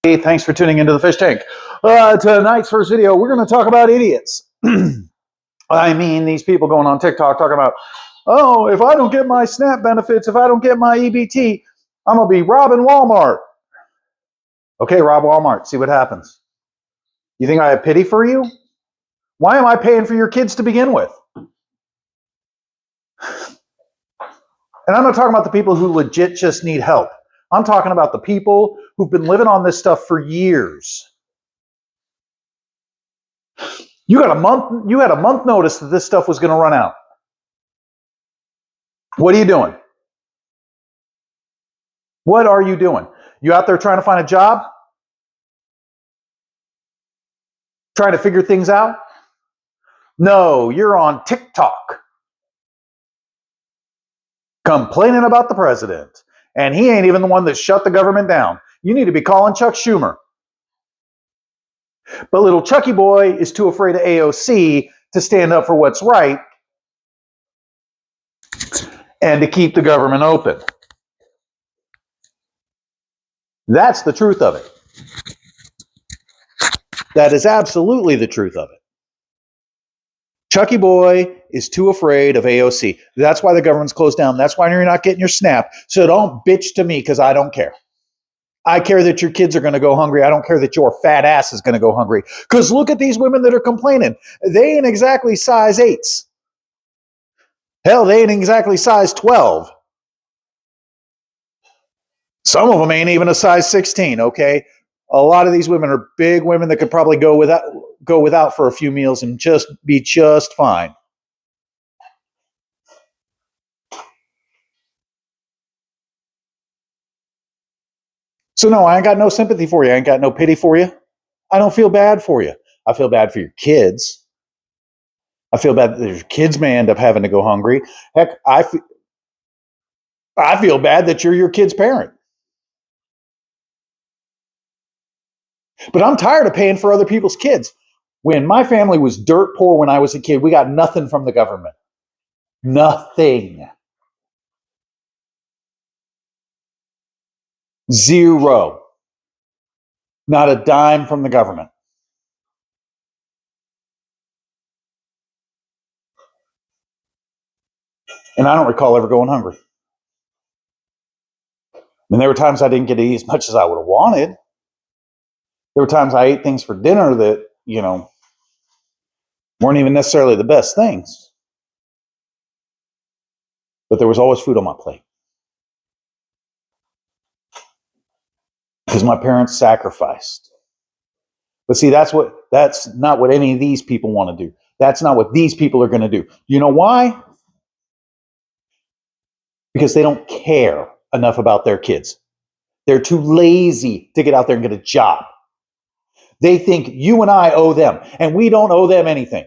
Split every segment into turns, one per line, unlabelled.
Hey, thanks for tuning into the Fish Tank. Tonight's first video, we're going to talk about idiots. I mean, these people going on TikTok talking about, oh, if I don't get my SNAP benefits, if I don't get my EBT, I'm going to be robbing Walmart. Okay, rob Walmart. See what happens. You think I have pity for you? Why am I paying for your kids to begin with? And I'm not talking about the people who legit just need help. I'm talking about the people who've been living on this stuff for years. You had a month notice that this stuff was going to run out. What are you doing? What are you doing? You out there trying to find a job? Trying to figure things out? No, you're on TikTok complaining about the president. And he ain't even the one that shut the government down. You need to be calling Chuck Schumer. But little Chucky boy is too afraid of AOC to stand up for what's right and to keep the government open. That's the truth of it. That is absolutely the truth of it. Chucky boy is too afraid of AOC. That's why the government's closed down. That's why you're not getting your SNAP. So don't bitch to me because I don't care. I care that your kids are going to go hungry. I don't care that your fat ass is going to go hungry. Because look at these women that are complaining. They ain't exactly size 8s. Hell, they ain't exactly size 12. Some of them ain't even a size 16, okay? A lot of these women are big women that could probably go without for a few meals and just be just fine. So no, I ain't got no sympathy for you. I ain't got no pity for you. I don't feel bad for you. I feel bad for your kids. I feel bad that your kids may end up having to go hungry. Heck, I feel bad that you're your kid's parent. But I'm tired of paying for other people's kids. When my family was dirt poor when I was a kid, we got nothing from the government. Nothing. Zero. Not a dime from the government. And I don't recall ever going hungry. I mean, there were times I didn't get to eat as much as I would have wanted. There were times I ate things for dinner that, weren't even necessarily the best things. But there was always food on my plate. Because my parents sacrificed. But see, that's not what any of these people want to do. That's not what these people are going to do. You know why? Because they don't care enough about their kids. They're too lazy to get out there and get a job. They think you and I owe them, and we don't owe them anything.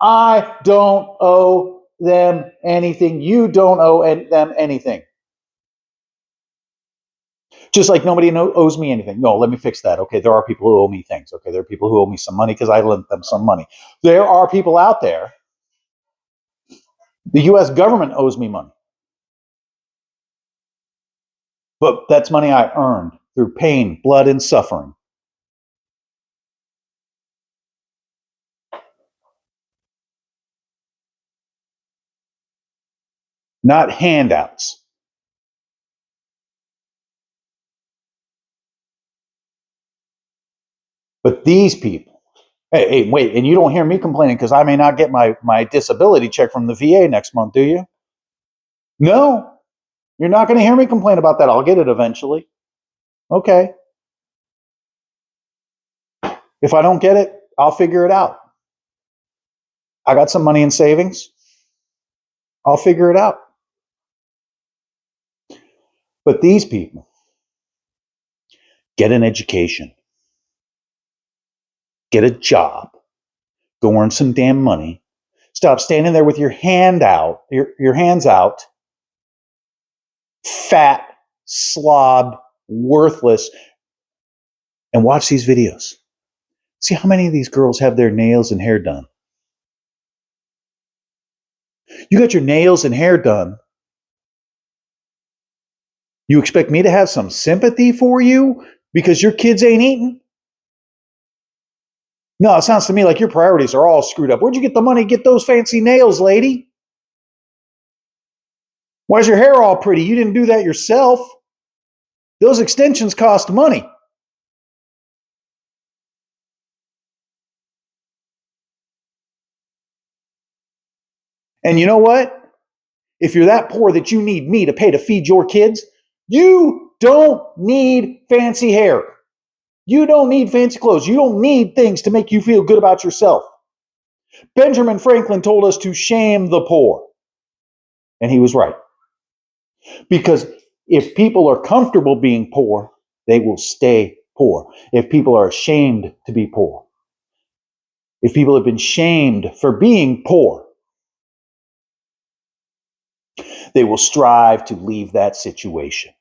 I don't owe them anything. You don't owe them anything. Just like nobody owes me anything. No, let me fix that. Okay, there are people who owe me things. Okay, there are people who owe me some money because I lent them some money. There are people out there. The U.S. government owes me money. But that's money I earned through pain, blood, and suffering. Not handouts. But these people, hey, wait, and you don't hear me complaining because I may not get my disability check from the VA next month, do you? No, you're not going to hear me complain about that. I'll get it eventually. Okay. If I don't get it, I'll figure it out. I got some money in savings. I'll figure it out. But these people get an education, get a job, go earn some damn money. Stop standing there with your hands out, fat, slob, worthless, and watch these videos. See how many of these girls have their nails and hair done. You got your nails and hair done You expect me to have some sympathy for you because your kids ain't eating? No, it sounds to me like your priorities are all screwed up. Where'd you get the money to get those fancy nails, lady? Why's your hair all pretty? You didn't do that yourself. Those extensions cost money. And you know what? If you're that poor that you need me to pay to feed your kids, you don't need fancy hair. You don't need fancy clothes. You don't need things to make you feel good about yourself. Benjamin Franklin told us to shame the poor. And he was right. Because if people are comfortable being poor, they will stay poor. If people are ashamed to be poor, if people have been shamed for being poor, they will strive to leave that situation.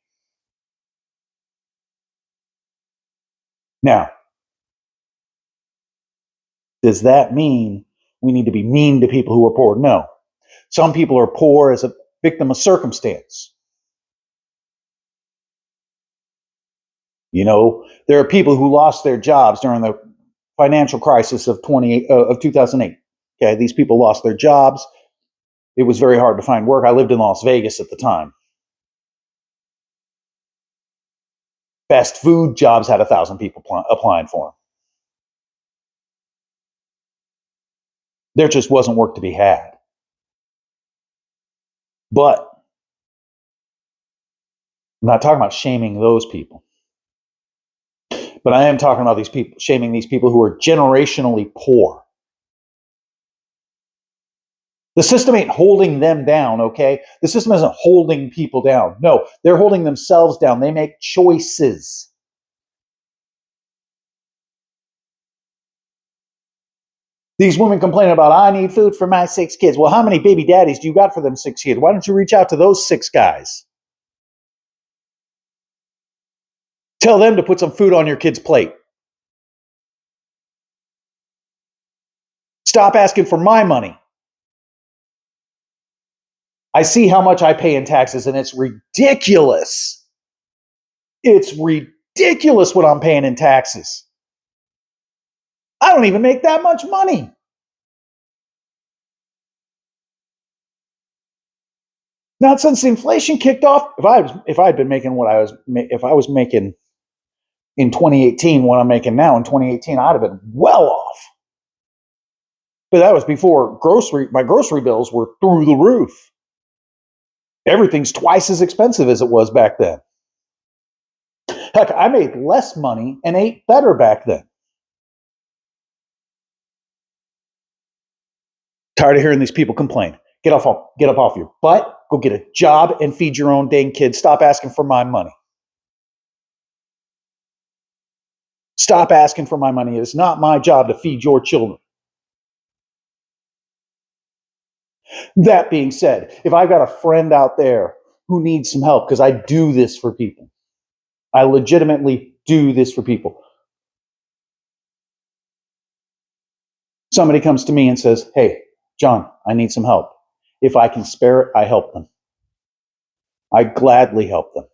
Now, does that mean we need to be mean to people who are poor? No. Some people are poor as a victim of circumstance. You know, there are people who lost their jobs during the financial crisis of 2008. Okay, these people lost their jobs. It was very hard to find work. I lived in Las Vegas at the time. Fast food jobs had 1,000 people applying for them. There just wasn't work to be had. But I'm not talking about shaming those people. But I am talking about these people, shaming these people who are generationally poor. The system ain't holding them down, okay? The system isn't holding people down. No, they're holding themselves down. They make choices. These women complain about, I need food for my 6 kids. Well, how many baby daddies do you got for them 6 kids? Why don't you reach out to those 6 guys? Tell them to put some food on your kid's plate. Stop asking for my money. I see how much I pay in taxes, and it's ridiculous. It's ridiculous what I'm paying in taxes. I don't even make that much money. Not since inflation kicked off. If I had been making if I was making in 2018 what I'm making now in 2018, I'd have been well off. But that was before my grocery bills were through the roof. Everything's twice as expensive as it was back then. Heck, I made less money and ate better back then. Tired of hearing these people complain. Get up off your butt, go get a job and feed your own dang kids. Stop asking for my money. Stop asking for my money. It's not my job to feed your children. That being said, if I've got a friend out there who needs some help, because I do this for people, I legitimately do this for people. Somebody comes to me and says, hey, John, I need some help. If I can spare it, I help them. I gladly help them.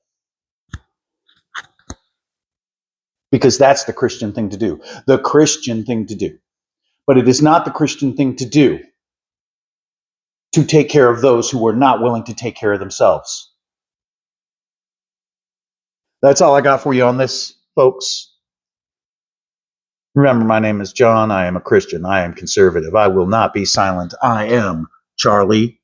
Because that's the Christian thing to do. The Christian thing to do. But it is not the Christian thing to do to take care of those who are not willing to take care of themselves. That's all I got for you on this, folks. Remember, my name is John. I am a Christian. I am conservative. I will not be silent. I am Charlie